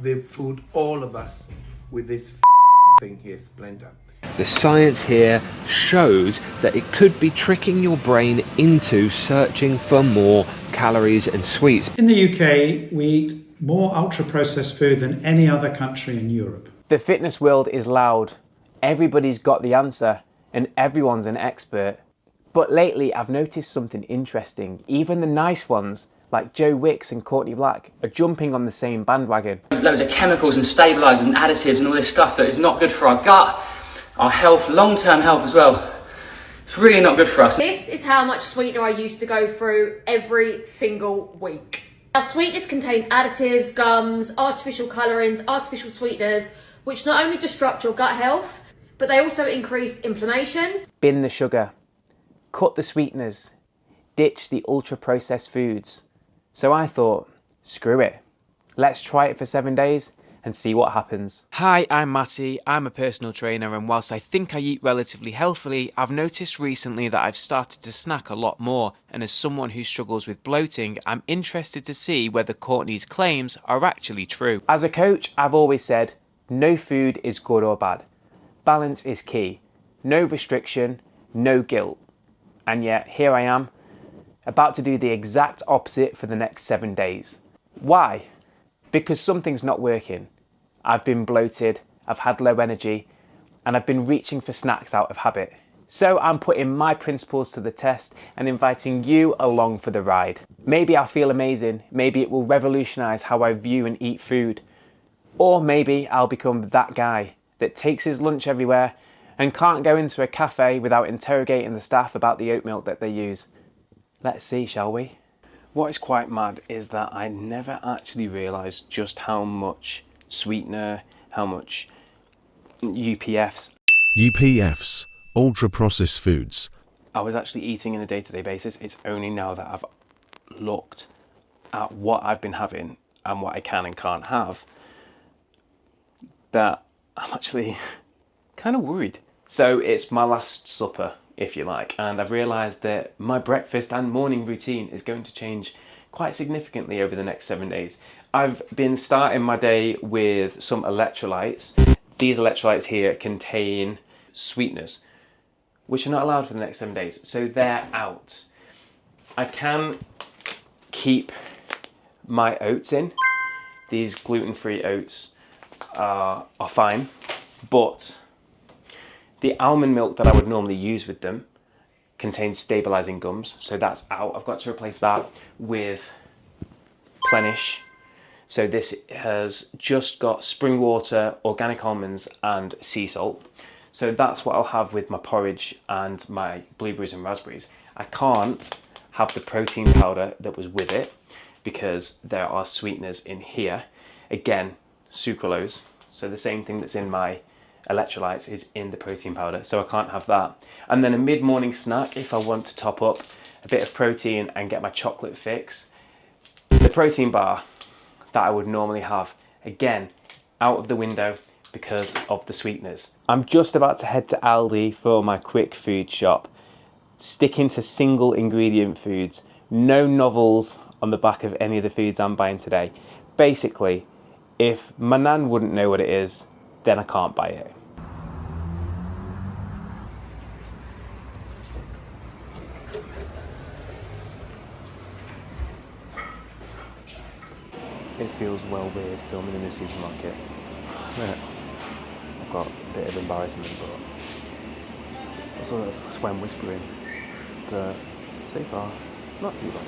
they've fooled all of us with this thing here, Splendor. The science here shows that it could be tricking your brain into searching for more calories and sweets. In the UK, we eat more ultra-processed food than any other country in Europe. The fitness world is loud. Everybody's got the answer and everyone's an expert. But lately I've noticed something interesting. Even the nice ones, like Joe Wicks and Courtney Black, are jumping on the same bandwagon. There's loads of chemicals and stabilisers and additives and all this stuff that is not good for our gut, our health, long-term health as well. It's really not good for us. This is how much sweetener I used to go through every single week. Now, sweeteners contain additives, gums, artificial colourings, artificial sweeteners, which not only disrupt your gut health, but they also increase inflammation. Bin the sugar. Cut the sweeteners. Ditch the ultra-processed foods. So I thought, screw it. Let's try it for 7 days and see what happens. Hi, I'm Matty. I'm a personal trainer, and whilst I think I eat relatively healthily, I've noticed recently that I've started to snack a lot more, and as someone who struggles with bloating, I'm interested to see whether Courtney's claims are actually true. As a coach, I've always said, no food is good or bad. Balance is key. No restriction, no guilt. And yet, here I am, about to do the exact opposite for the next 7 days. Why? Because something's not working. I've been bloated, I've had low energy, and I've been reaching for snacks out of habit. So I'm putting my principles to the test and inviting you along for the ride. Maybe I'll feel amazing, maybe it will revolutionise how I view and eat food. Or maybe I'll become that guy that takes his lunch everywhere and can't go into a cafe without interrogating the staff about the oat milk that they use. Let's see, shall we? What is quite mad is that I never actually realised just how much sweetener, how much UPFs, ultra-processed foods, I was actually eating on a day-to-day basis. It's only now that I've looked at what I've been having and what I can and can't have that I'm actually kind of worried. So it's my last supper, if you like, and I've realised that my breakfast and morning routine is going to change quite significantly over the next 7 days. I've been starting my day with some electrolytes. These electrolytes here contain sweeteners, which are not allowed for the next 7 days, so they're out. I can keep my oats in. These gluten-free oats are fine, but the almond milk that I would normally use with them contains stabilising gums, so that's out. I've got to replace that with Plenish. So this has just got spring water, organic almonds and sea salt. So that's what I'll have with my porridge and my blueberries and raspberries. I can't have the protein powder that was with it because there are sweeteners in here. Again, sucralose. So the same thing that's in my electrolytes is in the protein powder, so I can't have that. And then a mid-morning snack, if I want to top up a bit of protein and get my chocolate fix, the protein bar that I would normally have, again, out of the window because of the sweeteners. I'm just about to head to Aldi for my quick food shop, sticking to single ingredient foods, no novels on the back of any of the foods I'm buying today. Basically, if my nan wouldn't know what it is, then I can't buy it. It feels well weird filming in the supermarket. I've got a bit of embarrassment, but also that's why I'm whispering. But so far, not too bad.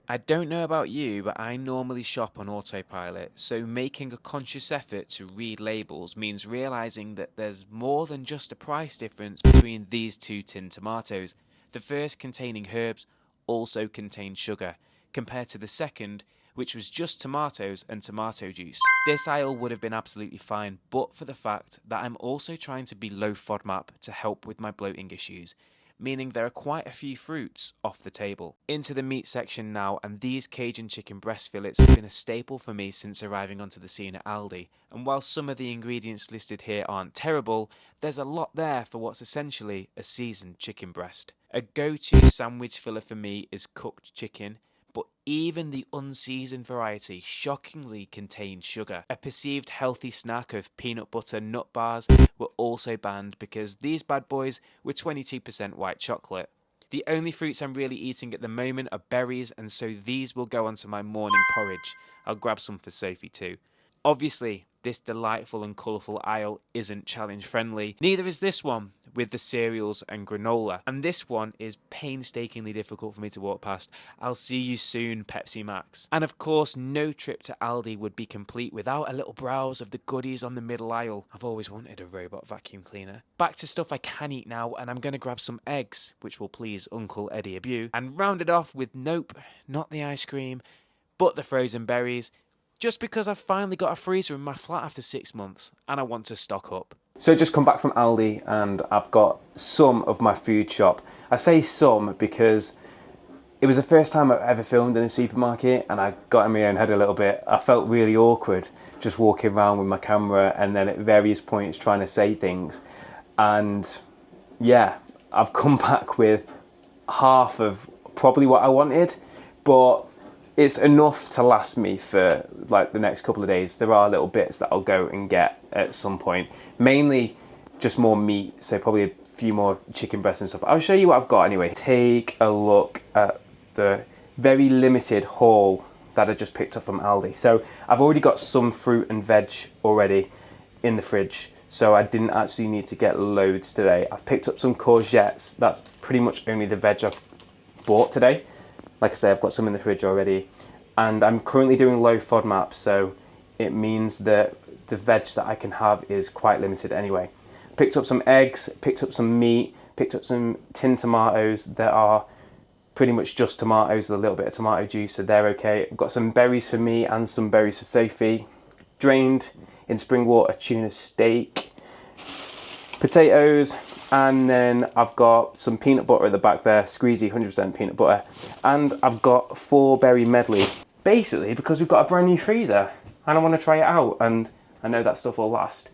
I don't know about you, but I normally shop on autopilot, so making a conscious effort to read labels means realising that there's more than just a price difference between these two tinned tomatoes. The first, containing herbs, also contained sugar, compared to the second, which was just tomatoes and tomato juice. This aisle would have been absolutely fine, but for the fact that I'm also trying to be low FODMAP to help with my bloating issues, meaning there are quite a few fruits off the table. Into the meat section now, and these Cajun chicken breast fillets have been a staple for me since arriving onto the scene at Aldi. And while some of the ingredients listed here aren't terrible, there's a lot there for what's essentially a seasoned chicken breast. A go-to sandwich filler for me is cooked chicken, but even the unseasoned variety shockingly contained sugar. A perceived healthy snack of peanut butter nut bars were also banned because these bad boys were 22% white chocolate. The only fruits I'm really eating at the moment are berries, and so these will go onto my morning porridge. I'll grab some for Sophie too. Obviously, this delightful and colourful aisle isn't challenge friendly. Neither is this one with the cereals and granola. And this one is painstakingly difficult for me to walk past. I'll see you soon, Pepsi Max. And of course, no trip to Aldi would be complete without a little browse of the goodies on the middle aisle. I've always wanted a robot vacuum cleaner. Back to stuff I can eat now, and I'm going to grab some eggs, which will please Uncle Eddie Abew, and round it off with, nope, not the ice cream, but the frozen berries, just because I've finally got a freezer in my flat after 6 months and I want to stock up. So just come back from Aldi and I've got some of my food shop. I say some because it was the first time I've ever filmed in a supermarket and I got in my own head a little bit. I felt really awkward just walking around with my camera and then at various points trying to say things. And yeah, I've come back with half of probably what I wanted, but it's enough to last me for like the next couple of days. There are little bits that I'll go and get at some point. Mainly just more meat, so probably a few more chicken breasts and stuff. I'll show you what I've got anyway. Take a look at the very limited haul that I just picked up from Aldi. So I've already got some fruit and veg already in the fridge, so I didn't actually need to get loads today. I've picked up some courgettes. That's pretty much only the veg I've bought today. Like I say, I've got some in the fridge already. And I'm currently doing low FODMAP, so it means that the veg that I can have is quite limited anyway. Picked up some eggs, picked up some meat, picked up some tin tomatoes that are pretty much just tomatoes with a little bit of tomato juice, so they're okay. I've got some berries for me and some berries for Sophie. Drained in spring water tuna steak. Potatoes. And then I've got some peanut butter at the back there, squeezy 100% peanut butter. And I've got 4 berry medley, basically because we've got a brand new freezer and I want to try it out and I know that stuff will last.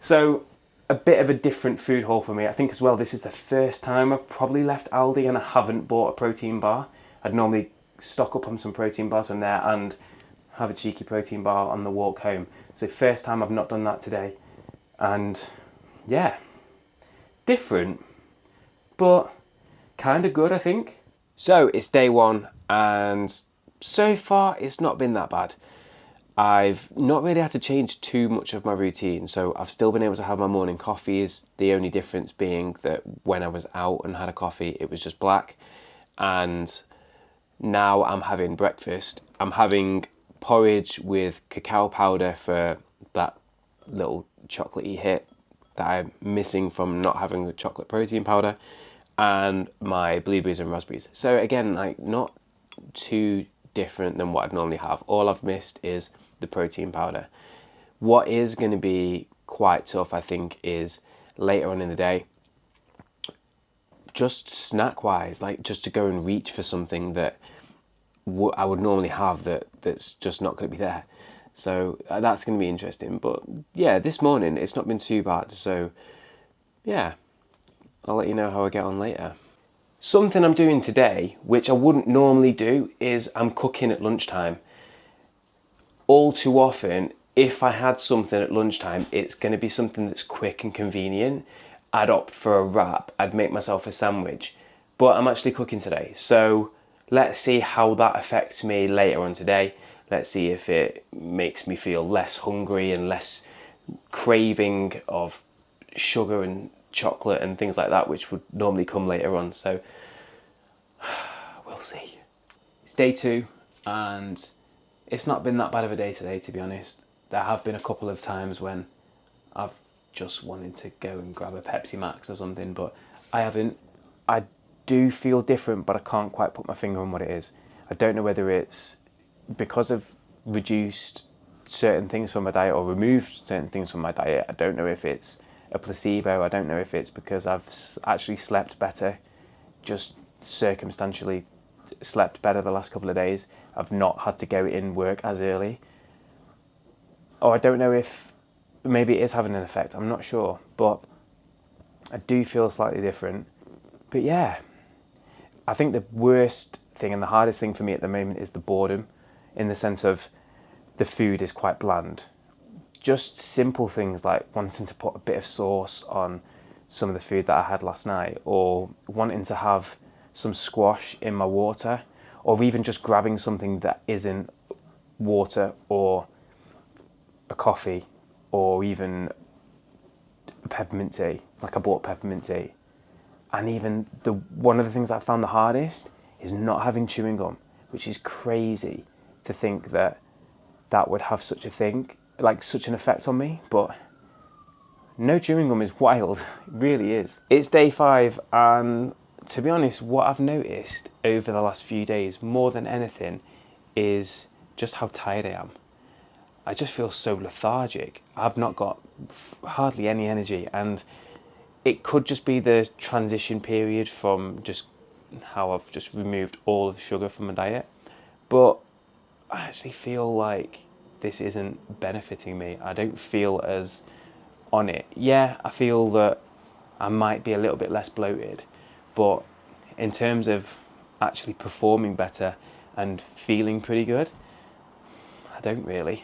So a bit of a different food haul for me. I think as well, this is the first time I've probably left Aldi and I haven't bought a protein bar. I'd normally stock up on some protein bars from there and have a cheeky protein bar on the walk home. So first time I've not done that today. And yeah. Different, but kind of good, I think. So it's day 1 and so far it's not been that bad. I've not really had to change too much of my routine, so I've still been able to have my morning coffees, the only difference being that when I was out and had a coffee it was just black, and now I'm having breakfast. I'm having porridge with cacao powder for that little chocolatey hit that I'm missing from not having the chocolate protein powder, and my blueberries and raspberries. So again, like not too different than what I'd normally have. All I've missed is the protein powder. What is going to be quite tough, I think, is later on in the day, just snack wise, like just to go and reach for something that I would normally have that's just not going to be there. So that's going to be interesting. But yeah, this morning it's not been too bad. So yeah, I'll let you know how I get on later. Something I'm doing today, which I wouldn't normally do, is I'm cooking at lunchtime. All too often, if I had something at lunchtime, it's going to be something that's quick and convenient. I'd opt for a wrap. I'd make myself a sandwich. But I'm actually cooking today. So let's see how that affects me later on today. Let's see if it makes me feel less hungry and less craving of sugar and chocolate and things like that, which would normally come later on. So we'll see. It's day 2 and it's not been that bad of a day today, to be honest. There have been a couple of times when I've just wanted to go and grab a Pepsi Max or something, but I haven't. I do feel different, but I can't quite put my finger on what it is. I don't know whether it's because I've reduced certain things from my diet or removed certain things from my diet. I don't know if it's a placebo. I don't know if it's because I've actually slept better, just circumstantially slept better the last couple of days. I've not had to go in work as early. Or I don't know if maybe it is having an effect. I'm not sure, but I do feel slightly different. But yeah, I think the worst thing and the hardest thing for me at the moment is the boredom, in the sense of the food is quite bland. Just simple things like wanting to put a bit of sauce on some of the food that I had last night, or wanting to have some squash in my water, or even just grabbing something that isn't water or a coffee or even peppermint tea. Like, I bought peppermint tea. And even one of the things I found the hardest is not having chewing gum, which is crazy to think that that would have such a thing, like such an effect on me. But no chewing gum is wild, it really is. It's day 5, and to be honest, what I've noticed over the last few days more than anything is just how tired I am. I just feel so lethargic. I've not got hardly any energy, and it could just be the transition period from just how I've just removed all of the sugar from my diet. But I actually feel like this isn't benefiting me. I don't feel as on it. Yeah, I feel that I might be a little bit less bloated, but in terms of actually performing better and feeling pretty good, I don't really.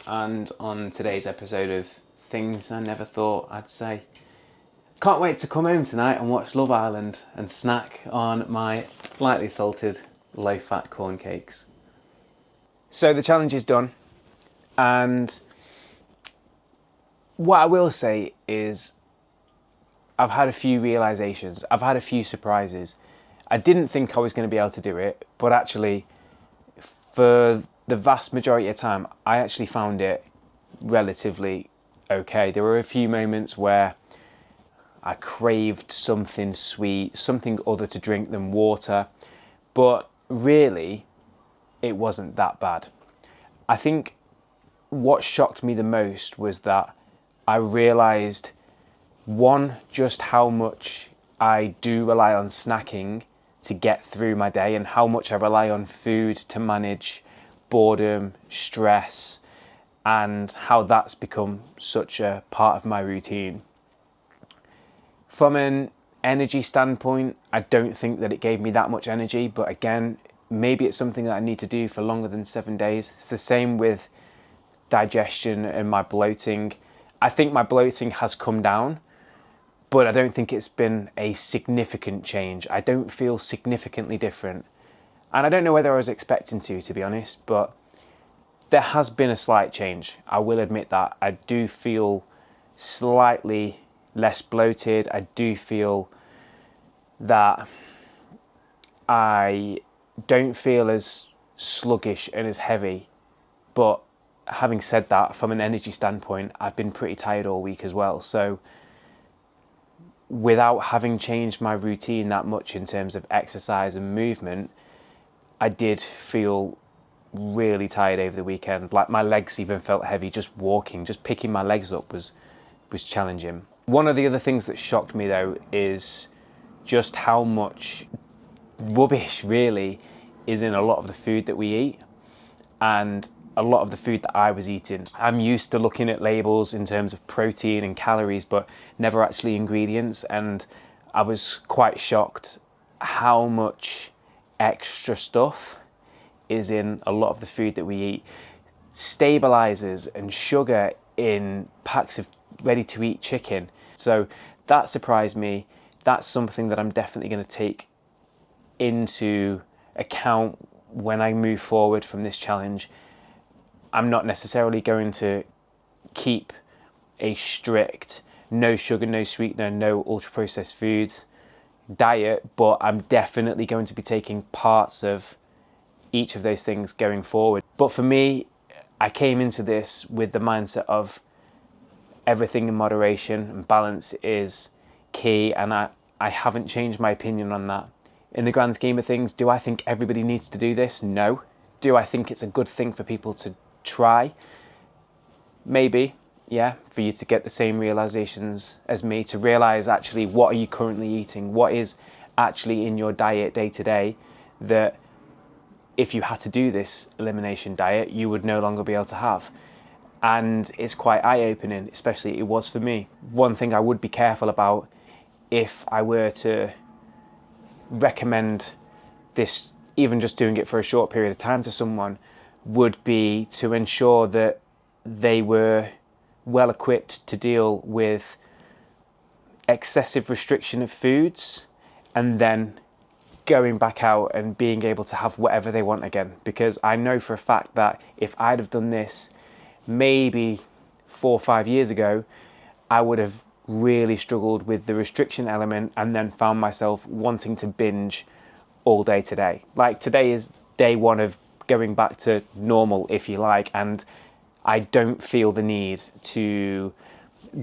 And on today's episode of Things I Never Thought I'd Say, can't wait to come home tonight and watch Love Island and snack on my lightly salted, low-fat corn cakes. So the challenge is done, and what I will say is I've had a few realizations, I've had a few surprises. I didn't think I was going to be able to do it, but actually for the vast majority of time I actually found it relatively okay. There were a few moments where I craved something sweet, something other to drink than water, but really it wasn't that bad. I think what shocked me the most was that I realised, one, just how much I do rely on snacking to get through my day, and how much I rely on food to manage boredom, stress, and how that's become such a part of my routine. From an energy standpoint, I don't think that it gave me that much energy, but again, maybe it's something that I need to do for longer than 7 days. It's the same with digestion and my bloating. I think my bloating has come down, but I don't think it's been a significant change. I don't feel significantly different. And I don't know whether I was expecting to be honest, but there has been a slight change. I will admit that. I do feel slightly less bloated. I do feel that I don't feel as sluggish and as heavy. But having said that, from an energy standpoint, I've been pretty tired all week as well. So without having changed my routine that much in terms of exercise and movement, I did feel really tired over the weekend. Like, my legs even felt heavy. Just walking, just picking my legs up was challenging. One of the other things that shocked me though is just how much rubbish really is in a lot of the food that we eat, and a lot of the food that I was eating. I'm used to looking at labels in terms of protein and calories, but never actually ingredients, and I was quite shocked how much extra stuff is in a lot of the food that we eat. Stabilizers and sugar in packs of ready-to-eat chicken. So that surprised me. That's something that I'm definitely going to take into account when I move forward from this challenge. I'm not necessarily going to keep a strict no sugar, no sweetener, no ultra-processed foods diet, but I'm definitely going to be taking parts of each of those things going forward. But for me, I came into this with the mindset of everything in moderation, and balance is key, and I haven't changed my opinion on that. In the grand scheme of things, do I think everybody needs to do this? No. Do I think it's a good thing for people to try? Maybe, yeah, for you to get the same realizations as me, to realize actually what are you currently eating, what is actually in your diet day to day, that if you had to do this elimination diet, you would no longer be able to have. And it's quite eye-opening, especially it was for me. One thing I would be careful about if I were to recommend this even just doing it for a short period of time to someone, would be to ensure that they were well equipped to deal with excessive restriction of foods and then going back out and being able to have whatever they want again. Because I know for a fact that if I'd have done this maybe 4 or 5 years ago, I would have really struggled with the restriction element and then found myself wanting to binge all day today. Like, today is day one of going back to normal, if you like, and I don't feel the need to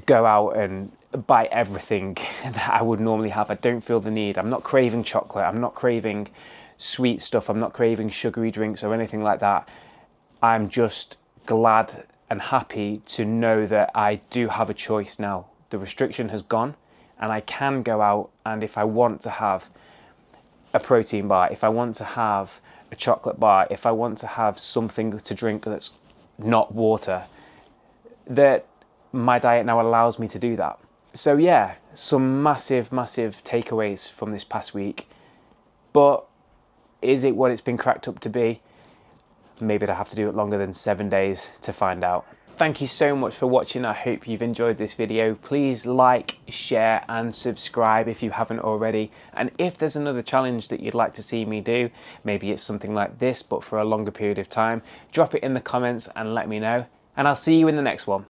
go out and buy everything that I would normally have. I don't feel the need. I'm not craving chocolate. I'm not craving sweet stuff. I'm not craving sugary drinks or anything like that. I'm just glad and happy to know that I do have a choice now. The restriction has gone and I can go out, and if I want to have a protein bar, if I want to have a chocolate bar, if I want to have something to drink that's not water, that my diet now allows me to do that. So yeah, some massive takeaways from this past week. But is it what it's been cracked up to be? Maybe I'd have to do it longer than 7 days to find out. Thank you so much for watching. I hope you've enjoyed this video. Please like, share and subscribe if you haven't already. And if there's another challenge that you'd like to see me do, maybe it's something like this but for a longer period of time, drop it in the comments and let me know. And I'll see you in the next one.